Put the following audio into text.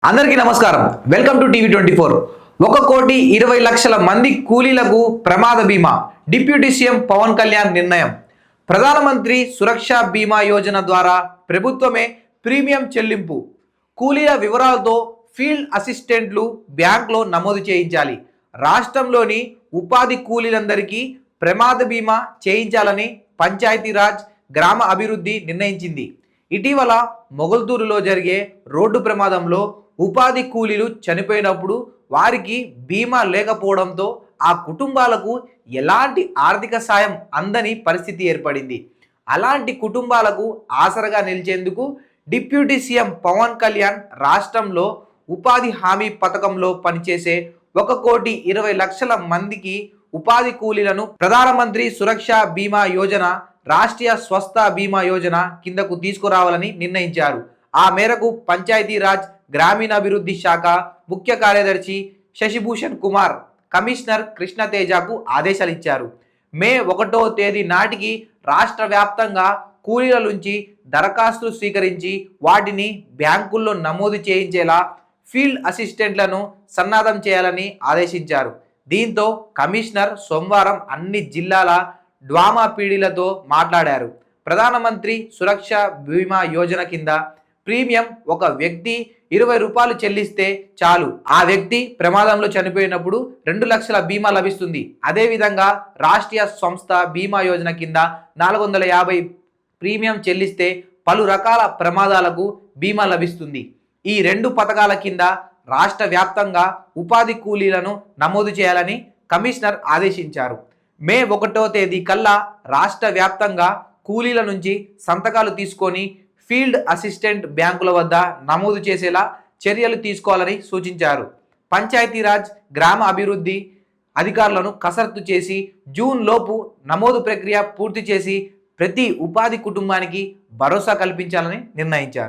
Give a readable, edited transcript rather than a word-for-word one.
అందరికీ నమస్కారం. Welcome to TV 24. 1,20,00,000 మంది కూలీలకు ప్రమాద బీమా. డిప్యూటీ సీఎం పవన్ కళ్యాణ్ నిర్ణయం. ప్రధానమంత్రి సురక్ష బీమా యోజన ద్వారా ప్రభుత్వమే ప్రీమియం చెల్లింపు. కూలీల వివరాలతో ఫీల్డ్ అసిస్టెంట్లు బ్యాంక్లో నమోదు చేయించాలి. రాష్ట్రంలోని ఉపాధి కూలీలందరికీ ప్రమాద బీమా చేయించాలని పంచాయతీరాజ్ గ్రామ అభివృద్ధి నిర్ణయించింది. ఇటీవల మొగల్తూరులో జరిగే రోడ్డు ప్రమాదంలో ఉపాధి కూలీలు చనిపోయినప్పుడు వారికి బీమా లేకపోవడంతో ఆ కుటుంబాలకు ఎలాంటి ఆర్థిక సాయం అందని పరిస్థితి ఏర్పడింది. అలాంటి కుటుంబాలకు ఆసరగా నిలిచేందుకు డిప్యూటీ సీఎం పవన్ కళ్యాణ్ రాష్ట్రంలో ఉపాధి హామీ పథకంలో పనిచేసే 1,20,00,000 మందికి ఉపాధి కూలీలను ప్రధానమంత్రి సురక్ష బీమా యోజన, రాష్ట్రీయ స్వస్థ బీమా యోజన కిందకు తీసుకురావాలని నిర్ణయించారు. ఆ మేరకు పంచాయతీరాజ్ గ్రామీణాభివృద్ధి శాఖ ముఖ్య కార్యదర్శి శశిభూషణ్ కుమార్ కమిషనర్ కృష్ణతేజకు ఆదేశాలు ఇచ్చారు. మే 1వ తేదీ నాటికి రాష్ట్ర వ్యాప్తంగా కూలీల నుంచి దరఖాస్తులు స్వీకరించి వాటిని బ్యాంకుల్లో నమోదు చేయించేలా ఫీల్డ్ అసిస్టెంట్లను సన్నద్ధం చేయాలని ఆదేశించారు. దీంతో కమిషనర్ సోమవారం అన్ని జిల్లాల డ్వామా పీడీలతో మాట్లాడారు. ప్రధానమంత్రి సురక్ష బీమా యోజన కింద ప్రీమియం ఒక వ్యక్తి 20 రూపాయలు చెల్లిస్తే చాలు. ఆ వ్యక్తి ప్రమాదంలో చనిపోయినప్పుడు 2 లక్షల బీమా లభిస్తుంది. అదేవిధంగా రాష్ట్రీయ సంస్థ బీమా యోజన కింద 450 ప్రీమియం చెల్లిస్తే పలు రకాల ప్రమాదాలకు బీమా లభిస్తుంది. ఈ 2 పథకాల కింద రాష్ట్ర వ్యాప్తంగా ఉపాధి కూలీలను నమోదు చేయాలని కమిషనర్ ఆదేశించారు. మే 1వ తేదీ కల్లా రాష్ట్ర వ్యాప్తంగా కూలీల నుంచి సంతకాలు తీసుకొని ఫీల్డ్ అసిస్టెంట్ బ్యాంకుల వద్ద నమోదు చేసేలా చర్యలు తీసుకోవాలని సూచించారు. పంచాయతీరాజ్ గ్రామ అభివృద్ధి అధికారులను కసరత్తు చేసి జూన్ లోపు నమోదు ప్రక్రియ పూర్తి చేసి ప్రతి ఉపాధి కుటుంబానికి భరోసా కల్పించాలని నిర్ణయించారు.